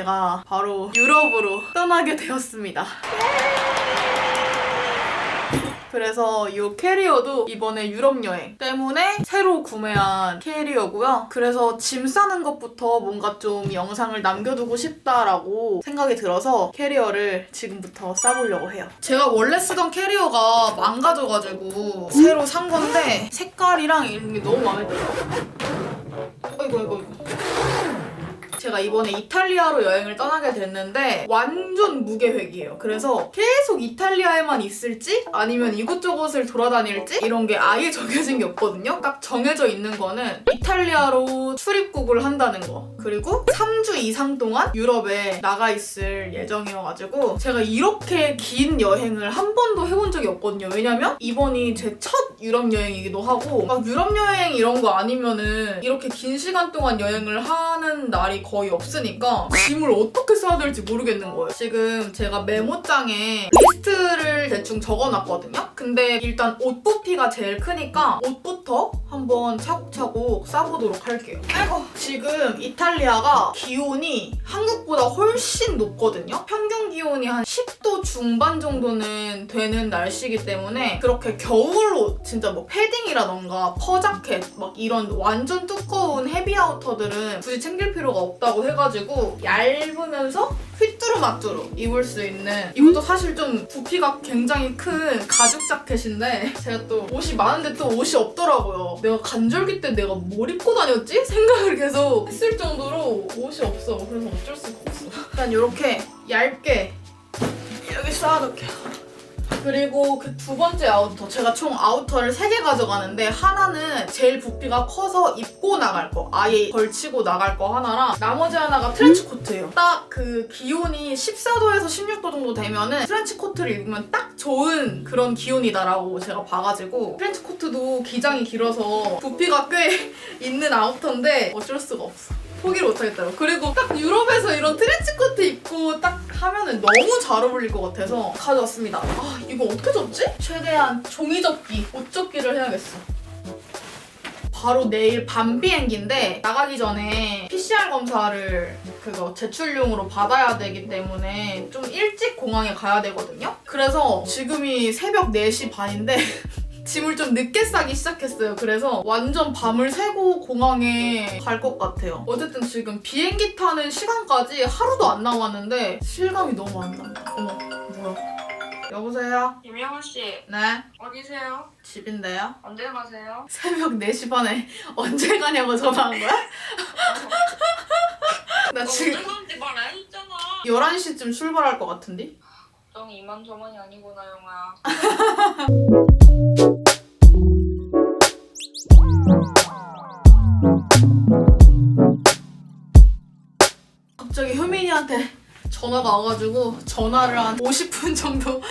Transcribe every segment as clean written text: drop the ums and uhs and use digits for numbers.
제가 바로 유럽으로 떠나게 되었습니다. 그래서 이 캐리어도 이번에 유럽 여행 때문에 새로 구매한 캐리어고요. 그래서 짐 싸는 것부터 뭔가 좀 영상을 남겨두고 싶다라고 생각이 들어서 캐리어를 지금부터 싸보려고 해요. 제가 원래 쓰던 캐리어가 망가져가지고 새로 산 건데 색깔이랑 이런 게 너무 마음에 들어요. 아이고. 제가 이번에 이탈리아로 여행을 떠나게 됐는데 완전 무계획이에요. 그래서 계속 이탈리아에만 있을지 아니면 이곳저곳을 돌아다닐지 이런 게 아예 정해진 게 없거든요. 딱 정해져 있는 거는 이탈리아로 출입국을 한다는 거, 그리고 3주 이상 동안 유럽에 나가 있을 예정이어가지고 제가 이렇게 긴 여행을 한 번도 해본 적이 없거든요. 왜냐면 이번이 제 첫 유럽 여행이기도 하고 막 유럽 여행 이런 거 아니면은 이렇게 긴 시간 동안 여행을 하는 날이 거의 없으니까 짐을 어떻게 써야 될지 모르겠는 거예요. 지금 제가 메모장에 리스트를 대충 적어놨거든요. 근데 일단 옷 부피가 제일 크니까 옷부터 한번 차곡차곡 싸보도록 할게요. 아이고, 지금 이탈리아가 기온이 한국보다 훨씬 높거든요. 평균 기온이 한 10도 중반 정도는 되는 날씨이기 때문에 그렇게 겨울옷, 진짜 뭐 패딩이라던가 퍼자켓 막 이런 완전 두꺼운 헤비아우터들은 굳이 챙길 필요가 없다고 해가지고 얇으면서 휘뚜루마뚜루 입을 수 있는, 이것도 사실 좀 부피가 굉장히 큰 가죽 자켓인데 제가 또 옷이 많은데 또 옷이 없더라고요. 내가 간절기 때 내가 뭘 입고 다녔지? 생각을 계속 했을 정도로 옷이 없어. 그래서 어쩔 수가 없어. 일단 이렇게 얇게 여기 쌓아둘게요. 그리고 그 두 번째 아우터, 제가 총 아우터를 3개 가져가는데 하나는 제일 부피가 커서 입고 나갈 거, 아예 걸치고 나갈 거 하나랑 나머지 하나가 트렌치 코트예요. 딱 그 기온이 14도에서 16도 정도 되면은 트렌치 코트를 입으면 딱 좋은 그런 기온이다라고 제가 봐가지고 트렌치 코트도 기장이 길어서 부피가 꽤 있는 아우터인데 어쩔 수가 없어. 포기를 못하겠더라고. 그리고 딱 유럽에서 이런 트렌치 코트 입고 딱 하면은 너무 잘 어울릴 것 같아서 가져왔습니다. 아, 이거 어떻게 접지? 최대한 종이 접기, 옷 접기를 해야겠어. 바로 내일 밤 비행기인데 나가기 전에 PCR 검사를 제출용으로 받아야 되기 때문에 좀 일찍 공항에 가야 되거든요. 그래서 지금이 새벽 4시 반인데 짐을 좀 늦게 싸기 시작했어요. 그래서 완전 밤을 새고 공항에 갈 것 같아요. 어쨌든 지금 비행기 타는 시간까지 하루도 안 남았는데 실감이 너무 안 난다. 어머, 뭐야. 여보세요? 김영호 씨, 네? 어디세요? 집인데요? 언제 가세요? 새벽 4시 반에 언제 가냐고 전화한 거야? 나 지금 언제 가는지 말 안 했잖아. 11시쯤 출발할 것 같은데? 걱정 이만저만이 아니구나, 영아야. 갑자기 효민이한테 전화가 와가지고 전화를 한 50분 정도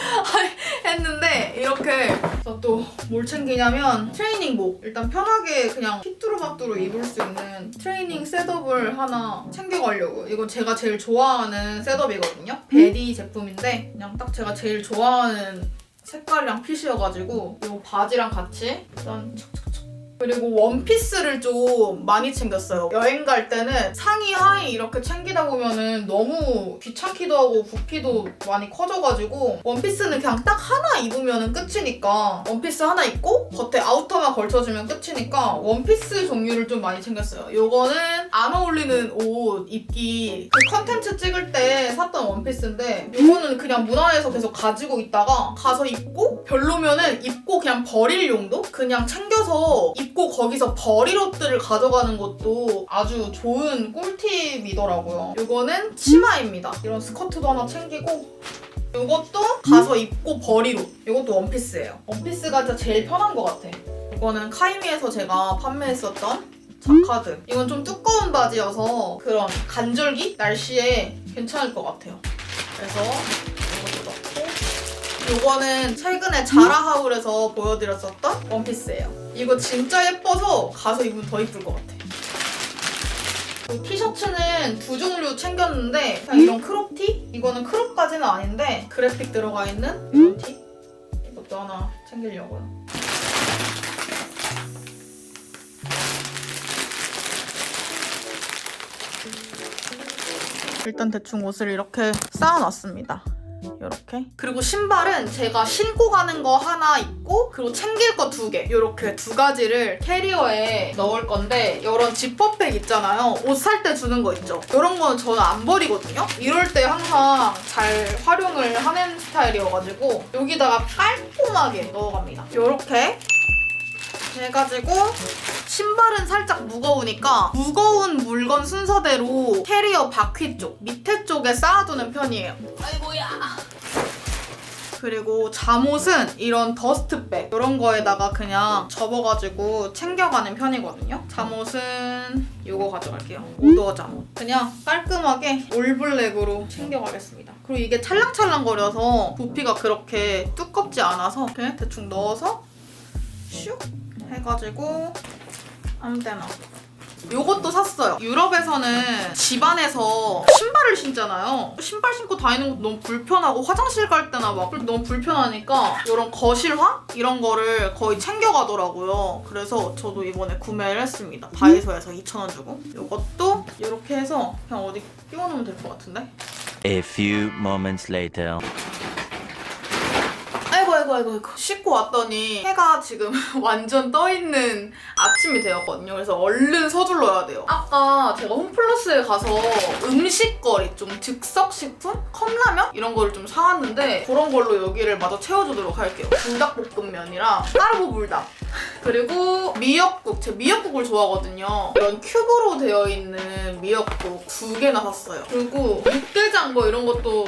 했는데 이렇게 또 뭘 챙기냐면 트레이닝복, 일단 편하게 그냥 휘뚜루마뚜루 입을 수 있는 트레이닝 셋업을 하나 챙겨가려고. 이건 제가 제일 좋아하는 셋업이거든요. 베리 제품인데 그냥 딱 제가 제일 좋아하는 색깔이랑 핏이어가지고 이 바지랑 같이 일단 척척척. 그리고 원피스를 좀 많이 챙겼어요. 여행 갈 때는 상의 하의 이렇게 챙기다 보면은 너무 귀찮기도 하고 부피도 많이 커져가지고 원피스는 그냥 딱 하나 입으면 끝이니까 원피스 하나 입고 겉에 아우터만 걸쳐주면 끝이니까 원피스 종류를 좀 많이 챙겼어요. 요거는 안 어울리는 옷 입기 그 컨텐츠 찍을 때 샀던 원피스인데 요거는 그냥 문화에서 계속 가지고 있다가 가서 입고 별로면은 입고 그냥 버릴 용도? 그냥 챙겨서 입고 거기서 버릴 옷들을 가져가는 것도 아주 좋은 꿀팁이더라고요. 이거는 치마입니다. 이런 스커트도 하나 챙기고 이것도 가서 입고 버릴 옷. 이것도 원피스예요. 원피스가 진짜 제일 편한 것 같아. 이거는 카이미에서 제가 판매했었던 자카드. 이건 좀 두꺼운 바지여서 그런 간절기 날씨에 괜찮을 것 같아요. 그래서 이것도 넣고 이거는 최근에 자라하울에서 보여드렸었던 원피스예요. 이거 진짜 예뻐서 가서 입으면 더 이쁠 것 같아. 티셔츠는 두 종류 챙겼는데 그냥 이런 크롭티? 이거는 크롭까지는 아닌데 그래픽 들어가 있는 이런 티? 이것도 하나 챙기려고요. 일단 대충 옷을 이렇게 쌓아놨습니다. 이렇게. 그리고 신발은 제가 신고 가는 거 하나 있고 그리고 챙길 거 2개. 이렇게 2가지를 캐리어에 넣을 건데 이런 지퍼백 있잖아요. 옷 살 때 주는 거 있죠. 이런 거는 저는 안 버리거든요. 이럴 때 항상 잘 활용을 하는 스타일이어가지고 여기다가 깔끔하게 넣어갑니다. 이렇게 해가지고 신발은 살짝 무거우니까 무거운 물건 순서대로 캐리어 바퀴 쪽, 밑에 쪽에 쌓아두는 편이에요. 아이고야. 그리고 잠옷은 이런 더스트백 이런 거에다가 그냥 접어가지고 챙겨가는 편이거든요. 잠옷은 이거 가져갈게요. 오더 잠옷. 그냥 깔끔하게 올블랙으로 챙겨가겠습니다. 그리고 이게 찰랑찰랑거려서 부피가 그렇게 두껍지 않아서 그냥 대충 넣어서 슉 해가지고 아무 때나. 요것도 샀어요. 유럽에서는 집안에서 신발을 신잖아요. 신발 신고 다니는 것도 너무 불편하고 화장실 갈 때나 막 너무 불편하니까 이런 거실화? 이런 거를 거의 챙겨가더라고요. 그래서 저도 이번에 구매를 했습니다. 다이소에서 2,000원 주고. 요것도 이렇게 해서 그냥 어디 끼워놓으면 될 것 같은데? A few moments later. 아이고 씻고 왔더니 해가 지금 완전 떠있는 아침이 되었거든요. 그래서 얼른 서둘러야 돼요. 아까 제가 홈플러스에 가서 음식거리 좀 즉석식품? 컵라면? 이런 거를 좀 사왔는데 그런 걸로 여기를 마저 채워주도록 할게요. 불닭볶음면이랑 까르보 불닭 그리고 미역국. 제가 미역국을 좋아하거든요. 이런 큐브로 되어 있는 미역국 2개나 샀어요. 그리고 육개장 뭐 이런 것도.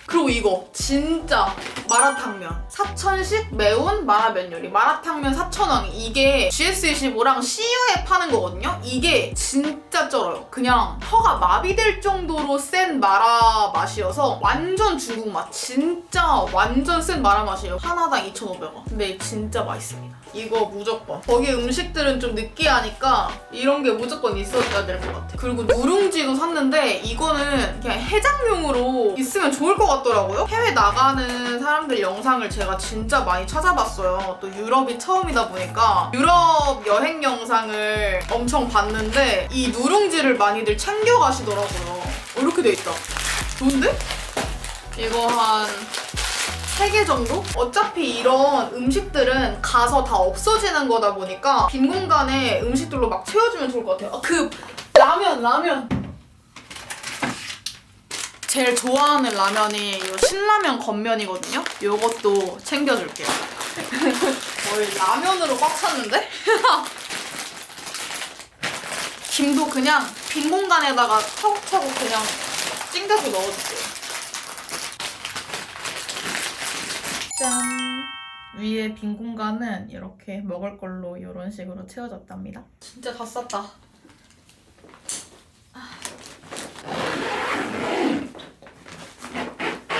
그리고 이거 진짜 마라탕면. 사천식 매운 마라면 요리. 마라탕면 4,000원. 이게 GS25랑 CU에 파는 거거든요. 이게 진짜 쩔어요. 그냥 혀가 마비될 정도로 센 마라 맛이어서 완전 중국 맛. 진짜 완전 센 마라 맛이에요. 하나당 2,500원. 근데 진짜 맛있습니다. 이거 무조건. 거기 음식들은 좀 느끼하니까 이런 게 무조건 있어야 될 것 같아요. 그리고 누룽지도 샀는데 이거는 그냥 해장용으로 있으면 좋을 것 같더라고요. 해외 나가는 사람들 영상을 제가 진짜 많이 찾아봤어요. 또 유럽이 처음이다 보니까 유럽 여행 영상을 엄청 봤는데 이 누룽지를 많이들 챙겨가시더라고요. 이렇게 돼 있다. 좋은데? 이거 한 3개 정도? 어차피 이런 음식들은 가서 다 없어지는 거다 보니까 빈 공간에 음식들로 막 채워주면 좋을 것 같아요. 그 라면! 제일 좋아하는 라면이 이 신라면 건면이거든요? 요것도 챙겨줄게요. 거의 라면으로 꽉 찼는데? 김도 그냥 빈 공간에다가 차곡차곡 그냥 찡겨서 넣어줄게요. 짠! 위에 빈 공간은 이렇게 먹을 걸로 이런 식으로 채워졌답니다. 진짜 다 쌌다.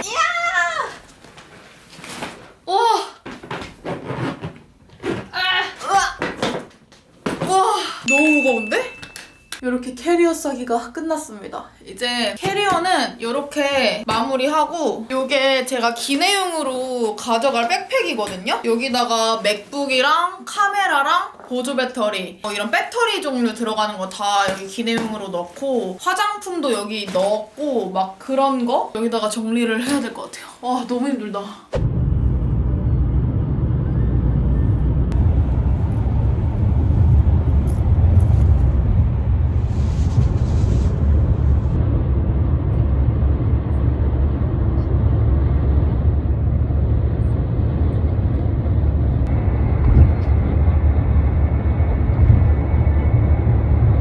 이야! 와! 우와! 너무 무거운데? 이렇게 캐리어 싸기가 끝났습니다. 이제 캐리어는 이렇게 마무리하고 이게 제가 기내용으로 가져갈 백팩이거든요. 여기다가 맥북이랑 카메라랑 보조 배터리 이런 배터리 종류 들어가는 거 다 여기 기내용으로 넣고 화장품도 여기 넣었고 막 그런 거 여기다가 정리를 해야 될 것 같아요. 와 너무 힘들다.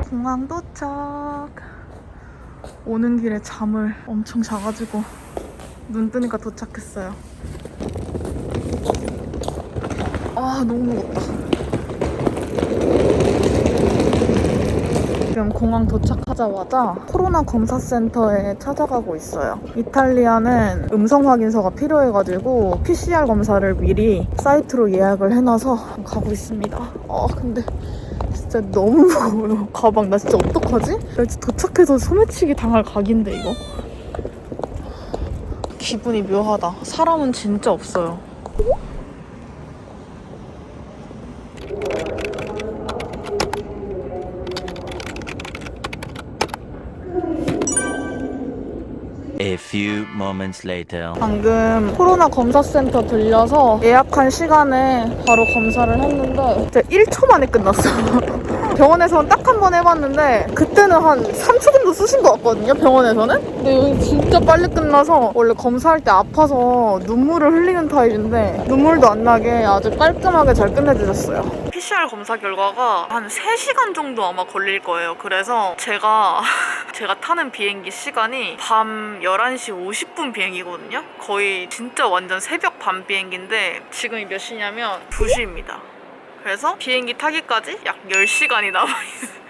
공항 도착. 오는 길에 잠을 엄청 자가지고 눈 뜨니까 도착했어요. 아 너무 무겁다. 지금 공항 도착하자마자 코로나 검사센터에 찾아가고 있어요. 이탈리아는 음성 확인서가 필요해가지고 PCR 검사를 미리 사이트로 예약을 해놔서 가고 있습니다. 근데 진짜 너무 무거워요. 가방 나 진짜 어떡하지? 나 진짜 도착해서 소매치기 당할 각인데 이거. 기분이 묘하다. 사람은 진짜 없어요. few moments later. 방금 코로나 검사센터 들려서 예약한 시간에 바로 검사를 했는데 진짜 1초 만에 끝났어. 병원에서는 딱 한 번 해봤는데 그때는 한 3초 정도 쓰신 것 같거든요, 병원에서는. 근데 여기 진짜 빨리 끝나서 원래 검사할 때 아파서 눈물을 흘리는 타입인데 눈물도 안 나게 아주 깔끔하게 잘 끝내주셨어요. PCR 검사 결과가 한 3시간 정도 아마 걸릴 거예요. 그래서 제가 타는 비행기 시간이 밤 11시 50분 비행기거든요. 거의 진짜 완전 새벽 밤 비행기인데 지금이 몇 시냐면 2시입니다. 그래서 비행기 타기까지 약 10시간이 남아있어요.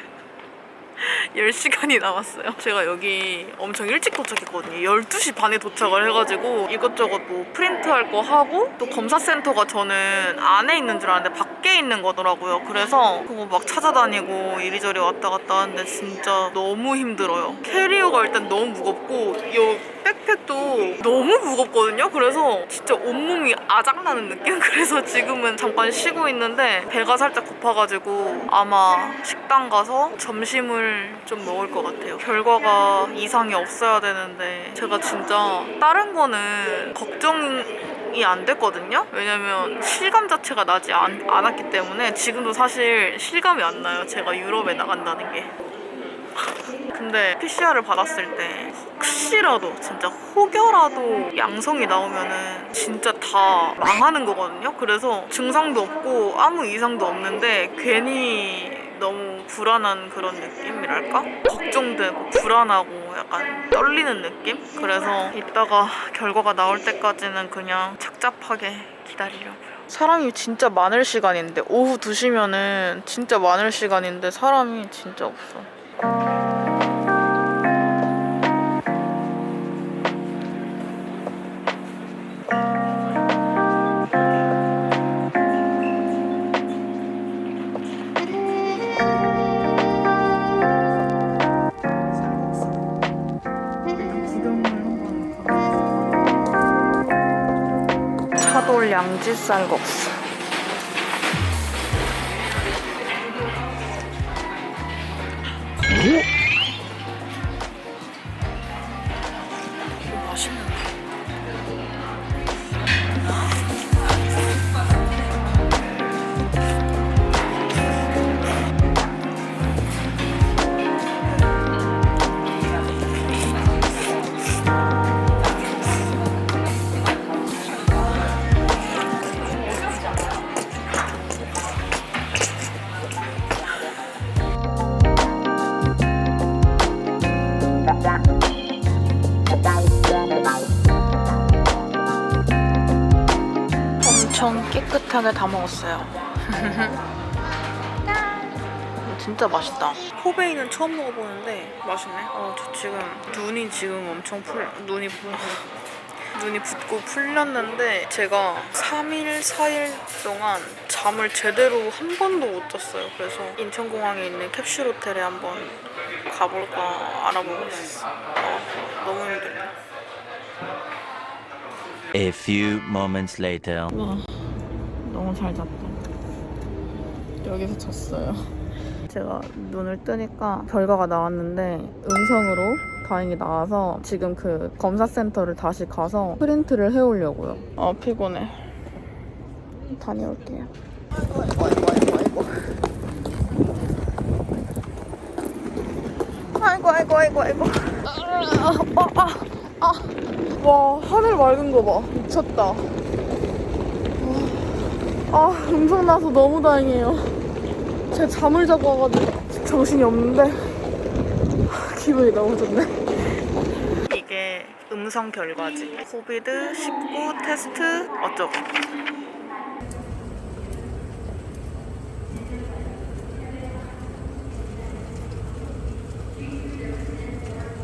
10시간이 남았어요. 제가 여기 엄청 일찍 도착했거든요. 12시 반에 도착을 해가지고 이것저것 뭐 프린트할 거 하고 또 검사센터가 저는 안에 있는 줄 알았는데 밖에 있는 거더라고요. 그래서 그거 막 찾아다니고 이리저리 왔다 갔다 하는데 진짜 너무 힘들어요. 캐리어가 일단 너무 무겁고 이 백팩도 너무 무겁거든요. 그래서 진짜 온몸이 아작나는 느낌? 그래서 지금은 잠깐 쉬고 있는데 배가 살짝 고파가지고 아마 식당 가서 점심을 좀 먹을 것 같아요. 결과가 이상이 없어야 되는데 제가 진짜 다른 거는 걱정이 안 됐거든요. 왜냐면 실감 자체가 나지 않았기 때문에 지금도 사실 실감이 안 나요. 제가 유럽에 나간다는 게. 근데 PCR을 받았을 때 혹시라도 진짜 혹여라도 양성이 나오면은 진짜 다 망하는 거거든요. 그래서 증상도 없고 아무 이상도 없는데 괜히 너무 불안한 그런 느낌이랄까? 걱정되고 불안하고 약간 떨리는 느낌? 그래서 이따가 결과가 나올 때까지는 그냥 착잡하게 기다리려고요. 사람이 진짜 많을 시간인데 오후 2시면은 진짜 많을 시간인데 사람이 진짜 없어. 차돌 양지 쌀국수. 맛있는데. 엄청 깨끗하게 다 먹었어요. 진짜 맛있다. 코베이는 처음 먹어보는데 맛있네. 저 지금 눈이 지금 엄청 눈이 붓고 풀렸는데 제가 3일, 4일 동안 잠을 제대로 한 번도 못 잤어요. 그래서 인천공항에 있는 캡슐 호텔에 한번 가볼까 알아보고 있었어. 너무 힘들어. A few moments later. 와, 너무 잘 잤다. 여기서 잤어요. 제가 눈을 뜨니까 결과가 나왔는데 음성으로 다행히 나와서 지금 그 검사센터를 다시 가서 프린트를 해오려고요. 피곤해. 다녀올게요. 아이고. 와, 하늘 맑은 거 봐. 미쳤다. 음성 나서 너무 다행이에요. 제가 잠을 자고 와가지고 정신이 없는데 기분이 너무 좋네. 이게 음성 결과지. 코비드-19 테스트 어쩌고.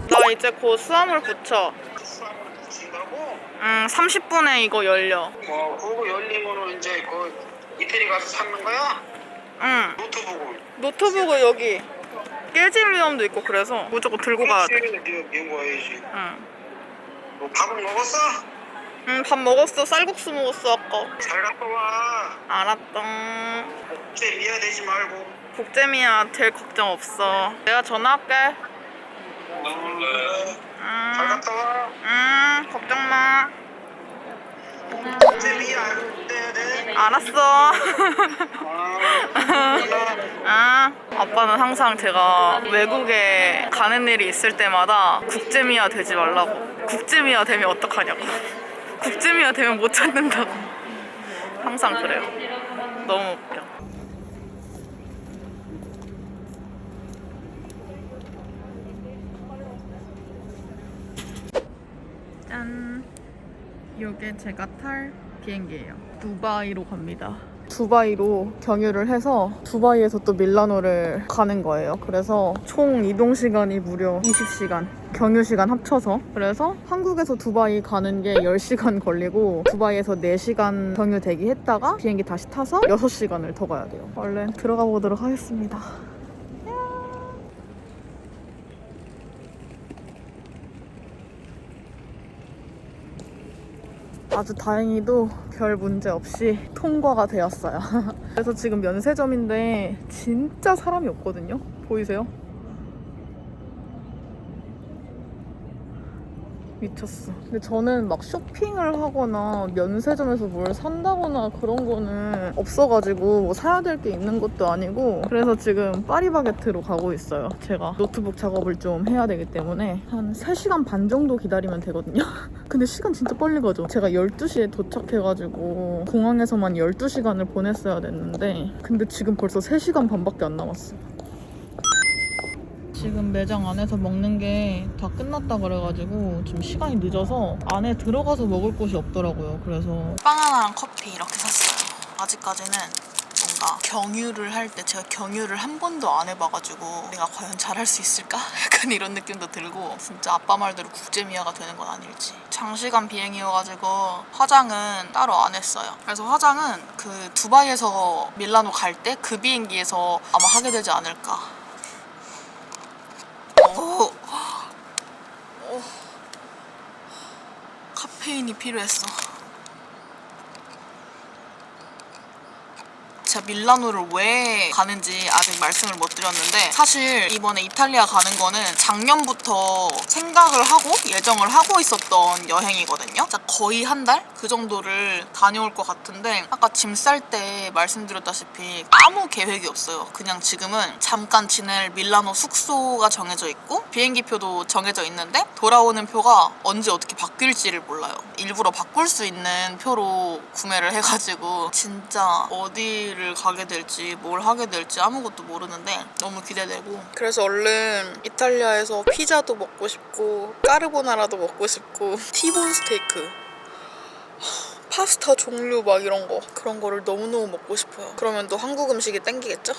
나 이제 곧 수화물 붙여. 수화물 붙인다고? 30분에 이거 열려. 그거 열리면은 이제 그 이태리 가서 사는 거야? 응. 노트북을 여기 깨질 위험도 있고 그래서 무조건 들고 가야 돼. 네가 미운 거 해야지. 응. 너 밥은 먹었어? 응, 밥 먹었어. 쌀국수 먹었어 아까. 잘 갔다 와. 알았다. 이제 미아되지 말고. 복잼이야. 될 걱정 없어. 내가 전화할게. 몰래. 응. 잘 갔다 와. 걱정 마. 이제 미안 안 돼야 돼. 알았어. 아, 아빠는 항상 제가 외국에 가는 일이 있을 때마다 국제미아 되지 말라고. 국제미아 되면 어떡하냐고. 국제미아 되면 못 찾는다고. 항상 그래요. 너무 웃겨. 짠. 이게 제가 탈 비행기예요. 두바이로 갑니다. 두바이로 경유를 해서 두바이에서 또 밀라노를 가는 거예요. 그래서 총 이동 시간이 무려 20시간. 경유 시간 합쳐서. 그래서 한국에서 두바이 가는 게 10시간 걸리고 두바이에서 4시간 경유 대기했다가 비행기 다시 타서 6시간을 더 가야 돼요. 얼른 들어가 보도록 하겠습니다. 아주 다행히도 별 문제 없이 통과가 되었어요. 그래서 지금 면세점인데 진짜 사람이 없거든요. 보이세요? 미쳤어. 근데 저는 막 쇼핑을 하거나 면세점에서 뭘 산다거나 그런 거는 없어가지고 뭐 사야 될 게 있는 것도 아니고 그래서 지금 파리바게트로 가고 있어요. 제가 노트북 작업을 좀 해야 되기 때문에 한 3시간 반 정도 기다리면 되거든요. 근데 시간 진짜 빨리 가죠. 제가 12시에 도착해가지고 공항에서만 12시간을 보냈어야 됐는데 근데 지금 벌써 3시간 반밖에 안 남았어요. 지금 매장 안에서 먹는 게 다 끝났다 그래가지고 지금 시간이 늦어서 안에 들어가서 먹을 곳이 없더라고요. 그래서 빵 하나랑 커피 이렇게 샀어요. 아직까지는 뭔가 경유를 할 때 제가 경유를 한 번도 안 해봐가지고 내가 과연 잘할 수 있을까? 약간 이런 느낌도 들고 진짜 아빠 말대로 국제미아가 되는 건 아닐지. 장시간 비행이어가지고 화장은 따로 안 했어요. 그래서 화장은 그 두바이에서 밀라노 갈 때 그 비행기에서 아마 하게 되지 않을까. 카페인이 필요했어. 제가 밀라노를 왜 가는지 아직 말씀을 못 드렸는데 사실 이번에 이탈리아 가는 거는 작년부터 생각을 하고 예정을 하고 있었던 여행이거든요. 진짜 거의 한 달? 그 정도를 다녀올 것 같은데 아까 짐 쌀 때 말씀드렸다시피 아무 계획이 없어요. 그냥 지금은 잠깐 지낼 밀라노 숙소가 정해져 있고 비행기표도 정해져 있는데 돌아오는 표가 언제 어떻게 바뀔지를 몰라요. 일부러 바꿀 수 있는 표로 구매를 해가지고 진짜 어디를 가게 될지 뭘 하게 될지 아무것도 모르는데 너무 기대되고 그래서 얼른 이탈리아에서 피자도 먹고 싶고 까르보나라도 먹고 싶고 티본 스테이크 파스타 종류 막 이런 거 그런 거를 너무너무 먹고 싶어요. 그러면 또 한국 음식이 땡기겠죠?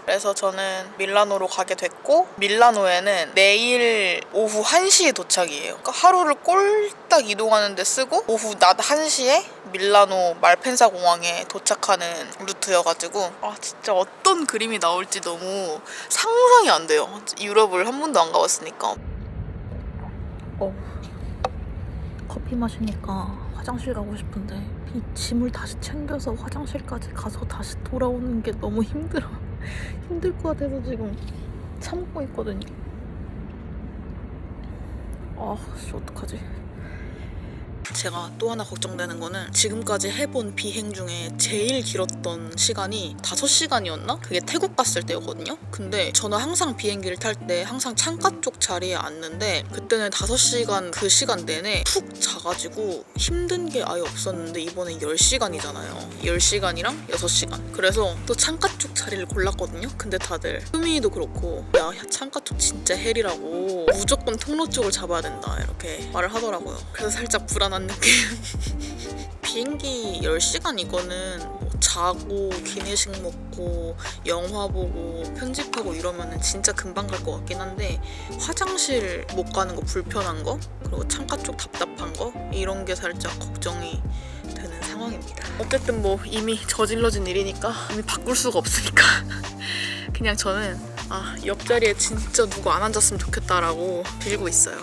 그래서 저는 밀라노로 가게 됐고 밀라노에는 내일 오후 1시에 도착이에요. 그러니까 하루를 꼴딱 이동하는 데 쓰고 오후 낮 1시에 밀라노 말펜사 공항에 도착하는 루트여가지고 아 진짜 어떤 그림이 나올지 너무 상상이 안 돼요. 유럽을 한 번도 안 가봤으니까. 커피 마시니까 화장실 가고 싶은데 이 짐을 다시 챙겨서 화장실까지 가서 다시 돌아오는 게 너무 힘들어. 힘들 것 같아서 지금 참고 있거든요. 어떡하지? 제가 또 하나 걱정되는 거는 지금까지 해본 비행 중에 제일 길었던 시간이 5시간이었나? 그게 태국 갔을 때였거든요. 근데 저는 항상 비행기를 탈 때 항상 창가 쪽 자리에 앉는데 그때는 5시간 그 시간 내내 푹 자가지고 힘든 게 아예 없었는데 이번엔 10시간이잖아요. 10시간이랑 6시간. 그래서 또 창가 쪽 자리를 골랐거든요. 근데 다들 수미도 그렇고 야 창가 쪽 진짜 헬이라고 무조건 통로 쪽을 잡아야 된다 이렇게 말을 하더라고요. 그래서 살짝 불안한 느낌. 비행기 10시간 이거는 뭐 자고 기내식 먹고 영화 보고 편집하고 이러면은 진짜 금방 갈 것 같긴 한데 화장실 못 가는 거 불편한 거 그리고 창가 쪽 답답한 거 이런 게 살짝 걱정이 되는 상황입니다. 어쨌든 뭐 이미 저질러진 일이니까 이미 바꿀 수가 없으니까 그냥 저는 옆자리에 진짜 누구 안 앉았으면 좋겠다라고 빌고 있어요.